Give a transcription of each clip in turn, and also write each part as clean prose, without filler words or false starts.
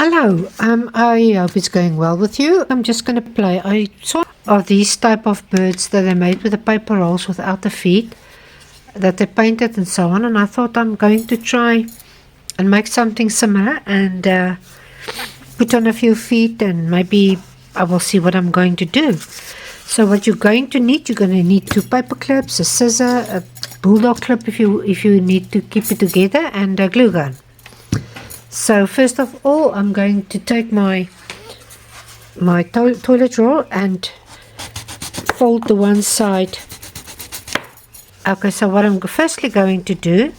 Hello, I hope it's going well with you. I'm just going to play. I saw of these type of birds that are made with the paper rolls without the feet, that they painted and so on, and I thought I'm going to try and make something similar and put on a few feet, and maybe I will see what I'm going to do. So what you're going to need, you're going to need 2 paper clips, a scissor, a bulldog clip if you need to keep it together, and a glue gun. So first of all, I'm going to take my toilet roll and fold the one side. Okay, so what I'm firstly going to do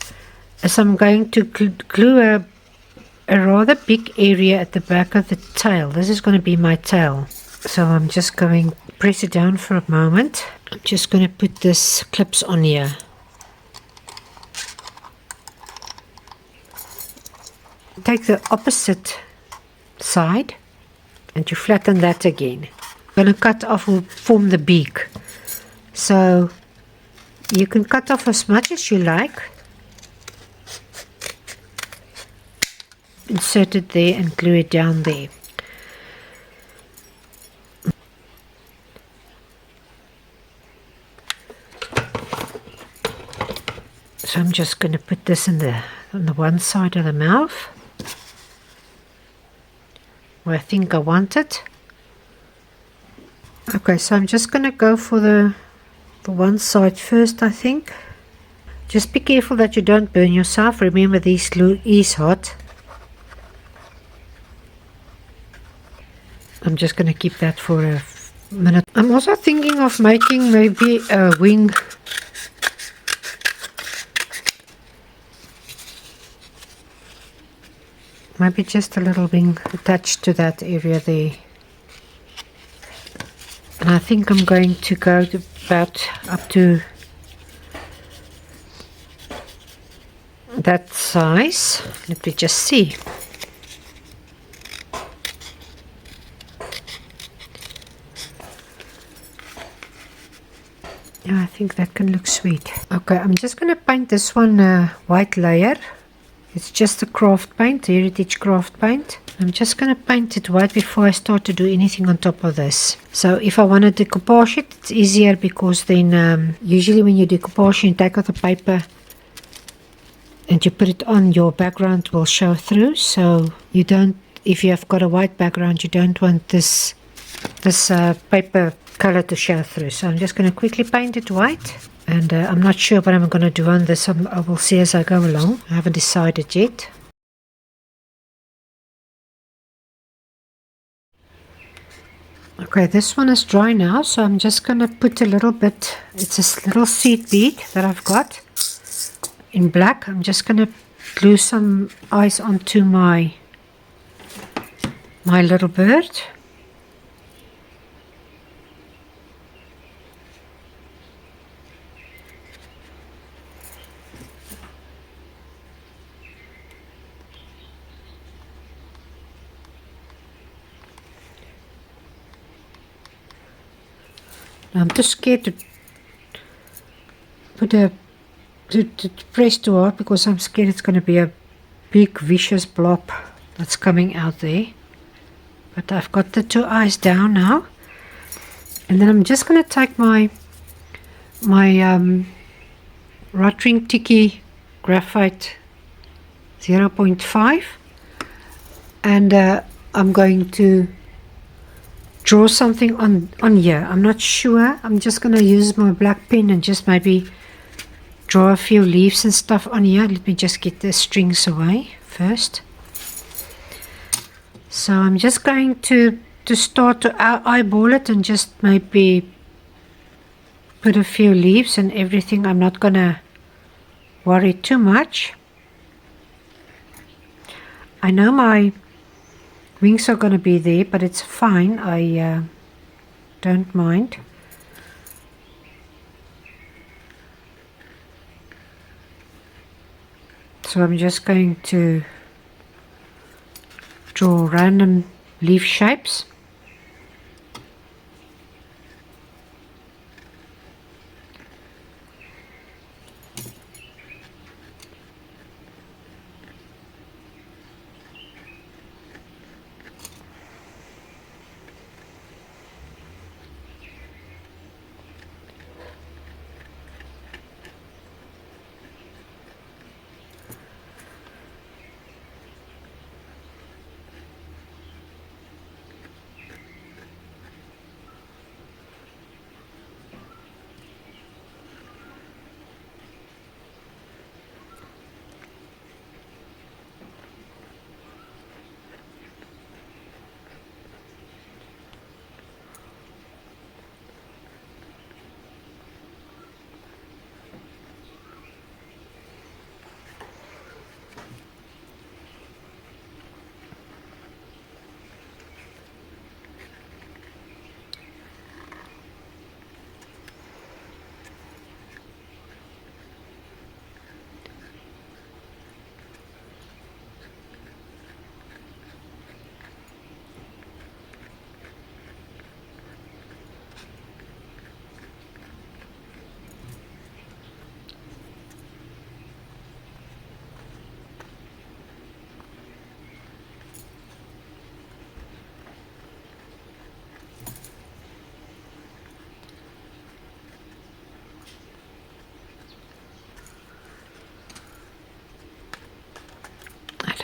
is I'm going to glue a rather big area at the back of the tail. This is going to be my tail. So I'm just going to press it down for a moment. I'm just going to put this clips on here. Take the opposite side and you flatten that again. I'm going to cut off or form the beak. So you can cut off as much as you like. Insert it there and glue it down there. So I'm just going to put this on the one side of the mouth where I think I want it. Okay, so I'm just going to go for the one side first, I think. Just be careful that you don't burn yourself. Remember, this glue is hot. I'm just going to keep that for a minute. I'm also thinking of making maybe a wing. Maybe just a little wing attached to that area there. And I think I'm going to go to about up to that size. Let me just see. Yeah, I think that can look sweet. Okay, I'm just going to paint this one a white layer. It's just a craft paint, heritage craft paint. I'm just going to paint it white before I start to do anything on top of this. So if I want to decoupage it, it's easier because then usually when you decoupage, you take out the paper and you put it on, your background will show through. So you don't, if you have got a white background, you don't want this paper color to show through. So I'm just going to quickly paint it white. And I'm not sure what I'm going to do on this. I will see as I go along. I haven't decided yet. Okay, this one is dry now, so I'm just going to put a little bit, it's a little seed bead that I've got in black. I'm just going to glue some eyes onto my little bird. I'm too scared to press too hard because I'm scared it's going to be a big vicious blob that's coming out there. But I've got the 2 eyes down now, and then I'm just going to take my Rotring Tiki Graphite 0.5 and I'm going to draw something on here. I'm not sure. I'm just going to use my black pen and just maybe draw a few leaves and stuff on here. Let me just get the strings away first. So I'm just going to start to eyeball it and just maybe put a few leaves and everything. I'm not going to worry too much. I know my wings are going to be there, but it's fine. I don't mind. So I'm just going to draw random leaf shapes.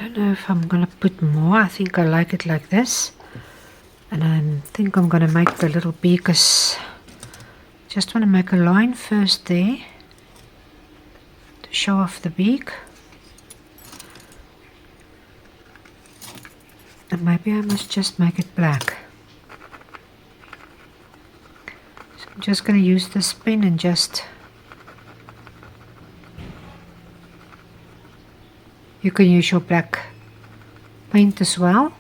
don't know if I'm going to put more. I think I like it like this. And I think I'm going to make the little beakers. Just want to make a line first there to show off the beak. And maybe I must just make it black. So I'm just going to use this pen and just... You can use your black paint as well.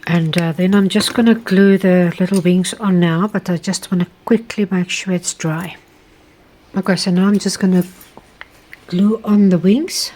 And then I'm just going to glue the little wings on now, but I just want to quickly make sure it's dry. Okay, so now I'm just going to glue on the wings.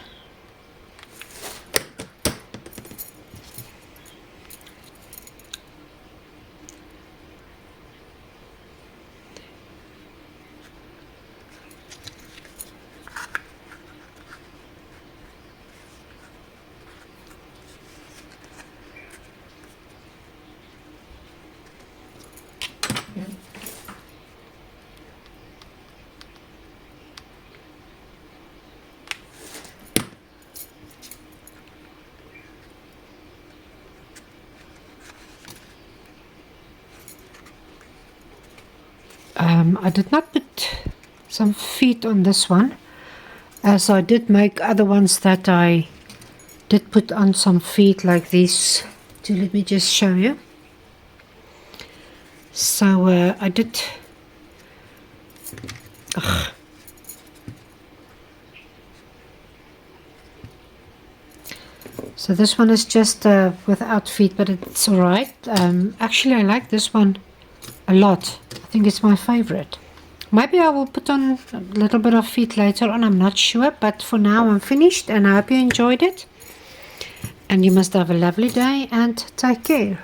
I did not put some feet on this one, as I did make other ones that I did put on some feet like these. So let me just show you. So I did... So this one is just without feet, but it's alright. Actually I like this one a lot. I think it's my favorite. Maybe I will put on a little bit of feet later on, I'm not sure, but for now I'm finished and I hope you enjoyed it. And you must have a lovely day and take care.